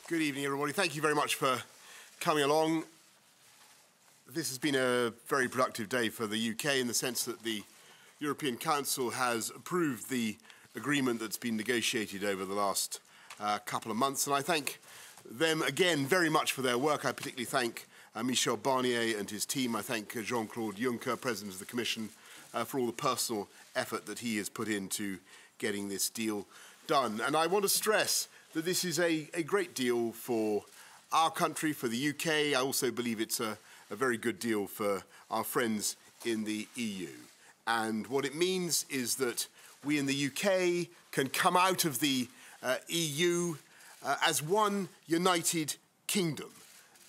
Good evening, everybody. Thank you very much for coming along. This has been a very productive day for the UK in the sense that the European Council has approved the agreement that's been negotiated over the last couple of months, and I thank them again very much for their work. I particularly thank Michel Barnier and his team. I thank Jean-Claude Juncker, President of the Commission, for all the personal effort that he has put into getting this deal done. And I want to stress that this is a great deal for our country, for the UK. I also believe it's a very good deal for our friends in the EU. And what it means is that we in the UK can come out of the EU as one united kingdom.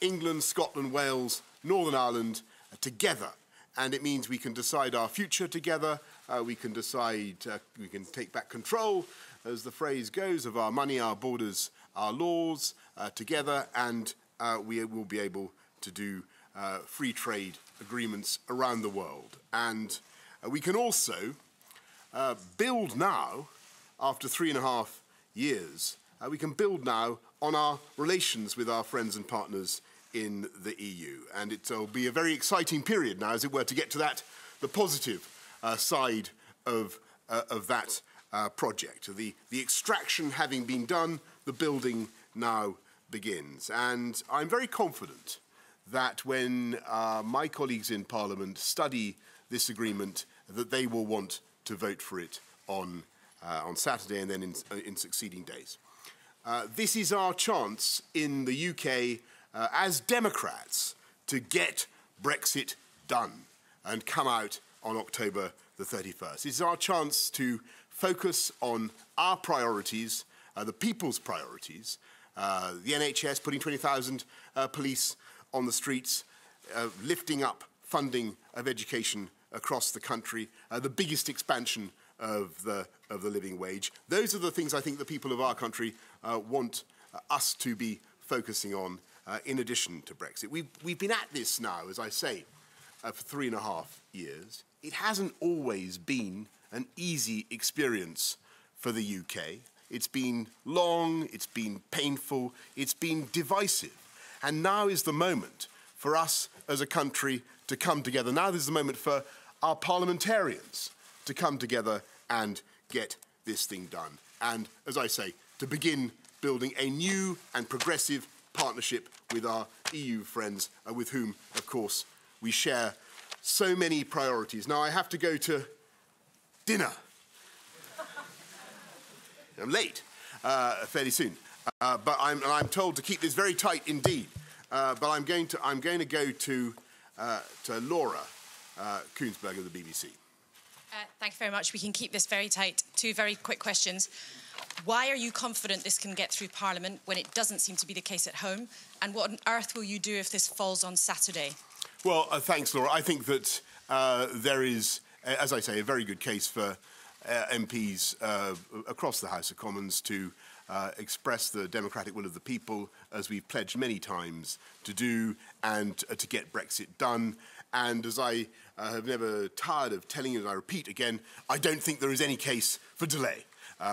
England, Scotland, Wales, Northern Ireland together. And it means we can decide our future together. We can decide, we can take back control, as the phrase goes, of our money, our borders, our laws together, and we will be able to do free trade agreements around the world. And we can also build now, after 3.5 years, we can build now on our relations with our friends and partners in the EU. And it'll be a very exciting period now, as it were, to get to that, the positive side of that project. The extraction having been done, the building now begins. And I'm very confident that when my colleagues in Parliament study this agreement, that they will want to vote for it on Saturday and then in succeeding days. This is our chance in the UK as Democrats to get Brexit done and come out on October the 31st. It's our chance to focus on our priorities, the people's priorities, the NHS, putting 20,000 police on the streets, lifting up funding of education across the country, the biggest expansion of the living wage. Those are the things I think the people of our country want us to be focusing on in addition to Brexit. We've been at this now, as I say, for 3.5 years. It hasn't always been an easy experience for the UK. It's been long, it's been painful, it's been divisive. And now is the moment for us as a country to come together. Now is the moment for our parliamentarians to come together and get this thing done. And, as I say, to begin building a new and progressive partnership with our EU friends, with whom, of course, we share so many priorities. Now, I have to go to dinner. I'm late, fairly soon. But I'm told to keep this very tight indeed. But I'm going to go to Laura Koonsberg of the BBC. Thank you very much. We can keep this very tight. 2 very quick questions. Why are you confident this can get through Parliament when it doesn't seem to be the case at home? And what on earth will you do if this falls on Saturday? Well, thanks, Laura. I think that there is, as I say, a very good case for MPs across the House of Commons to express the democratic will of the people, as we've pledged many times to do, and to get Brexit done. And as I have never tired of telling you, and I repeat again, I don't think there is any case for delay.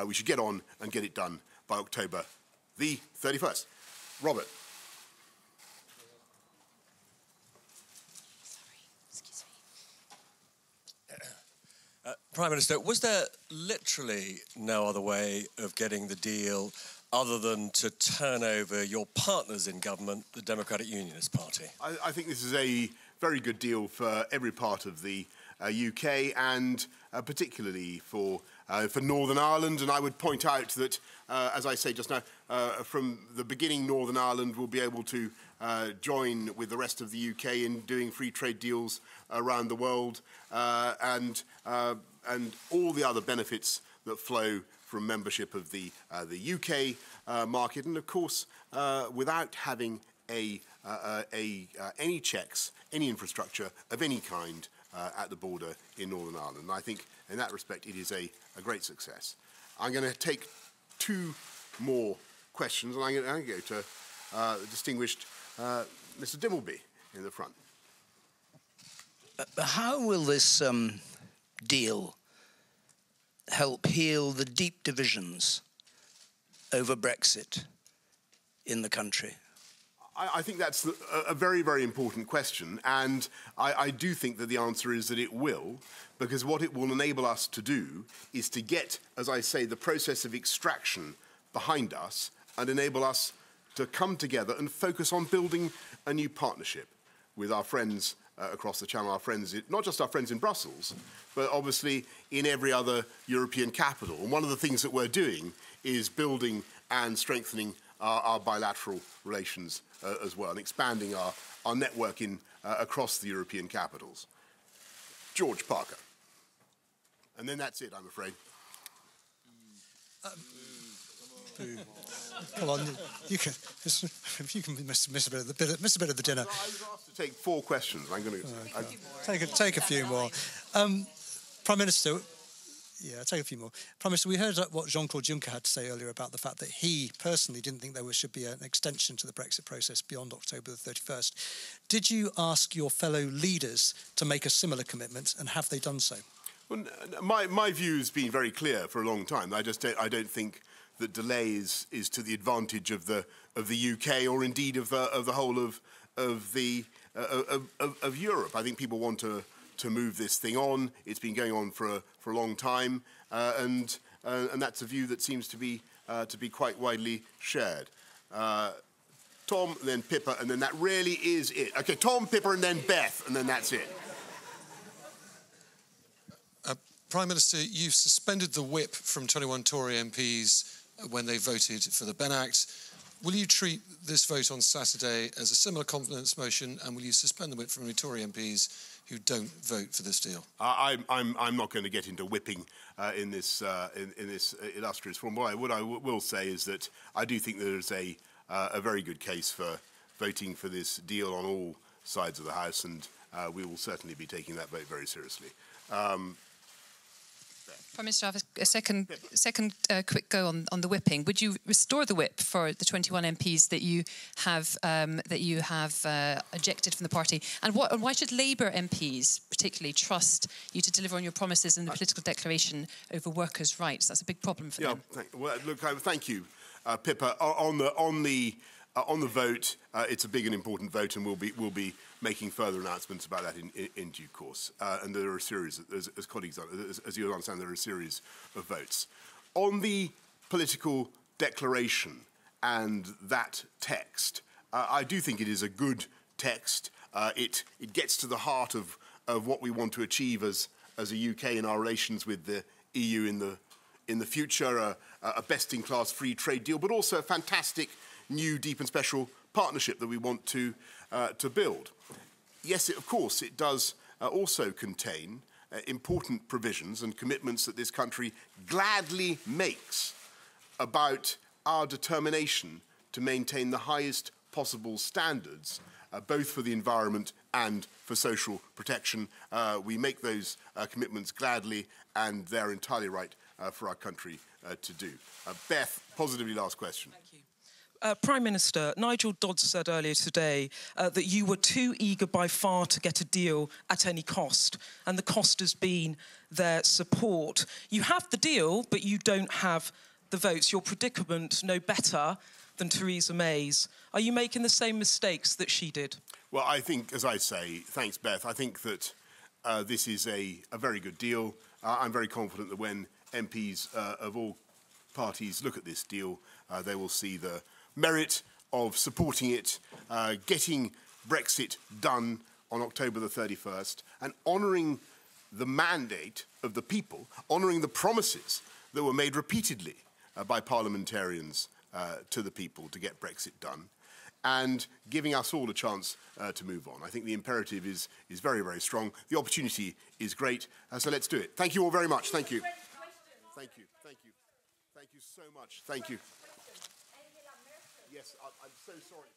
We should get on and get it done by October the 31st. Robert. Prime Minister, was there literally no other way of getting the deal other than to turn over your partners in government, the Democratic Unionist Party? I think this is a very good deal for every part of the UK and particularly for Northern Ireland. And I would point out that, as I say just now, from the beginning, Northern Ireland will be able to join with the rest of the UK in doing free trade deals around the world, and all the other benefits that flow from membership of the UK market, and of course, without having any checks, any infrastructure of any kind at the border in Northern Ireland. And I think, in that respect, it is a great success. I'm going to take 2 more questions, and I'm going to go to the distinguished Mr. Dimbleby in the front. How will this deal help heal the deep divisions over Brexit in the country? I think that's a very, very important question, and I do think that the answer is that it will, because what it will enable us to do is to get, as I say, the process of extraction behind us and enable us to come together and focus on building a new partnership with our friends across the Channel, our friends, not just our friends in Brussels, but obviously in every other European capital. And one of the things that we're doing is building and strengthening our bilateral relations as well, and expanding our network across the European capitals. George Parker. And then that's it, I'm afraid. Come on, you can miss a bit of the dinner. No, I was asked to take 4 questions. I'm going to take a few more. Prime Minister, take a few more. Prime Minister, we heard what Jean-Claude Juncker had to say earlier about the fact that he personally didn't think there should be an extension to the Brexit process beyond October the 31st. Did you ask your fellow leaders to make a similar commitment, and have they done so? Well, my view has been very clear for a long time. I don't think that delay is to the advantage of the UK, or indeed of the whole of Europe. I think people want to move this thing on. It's been going on for a long time, and that's a view that seems to be quite widely shared. Tom, and then Pippa, and then that really is it. Okay, Tom, Pippa, and then Beth, and then that's it. Prime Minister, you've suspended the whip from 21 Tory MPs when they voted for the Benn Act. Will you treat this vote on Saturday as a similar confidence motion, and will you suspend the whip from any Tory MPs who don't vote for this deal? I'm not going to get into whipping in this illustrious form. What I will say is that I do think there is a very good case for voting for this deal on all sides of the House, and we will certainly be taking that vote very seriously. Prime Minister, I have a second quick go on the whipping. Would you restore the whip for the 21 MPs that you have ejected from the party? And why should Labour MPs particularly trust you to deliver on your promises in the political declaration over workers' rights? That's a big problem for them. Well, look, thank you, Pippa. On the vote, it's a big and important vote, and we'll be making further announcements about that in due course. And there are a series, as colleagues, as you understand, there are a series of votes. On the political declaration and that text, I do think it is a good text. It gets to the heart of what we want to achieve as a UK in our relations with the EU in the future, a best-in-class free trade deal, but also a fantastic new deep and special partnership that we want to build. Yes, of course, it does also contain important provisions and commitments that this country gladly makes about our determination to maintain the highest possible standards, both for the environment and for social protection. We make those commitments gladly, and they're entirely right for our country to do. Beth, positively last question. Thank you. Prime Minister, Nigel Dodds said earlier today that you were too eager by far to get a deal at any cost, and the cost has been their support. You have the deal, but you don't have the votes. Your predicament no better than Theresa May's. Are you making the same mistakes that she did? Well, I think, as I say, thanks, Beth, I think that this is a very good deal. I'm very confident that when MPs of all parties look at this deal, they will see the merit of supporting it, getting Brexit done on October the 31st, and honouring the mandate of the people, honouring the promises that were made repeatedly by parliamentarians to the people to get Brexit done, and giving us all a chance to move on. I think the imperative is very, very strong. The opportunity is great, so let's do it. Thank you all very much. Thank you. Thank you. Thank you. Thank you so much. Thank you. Yes, I'm so sorry.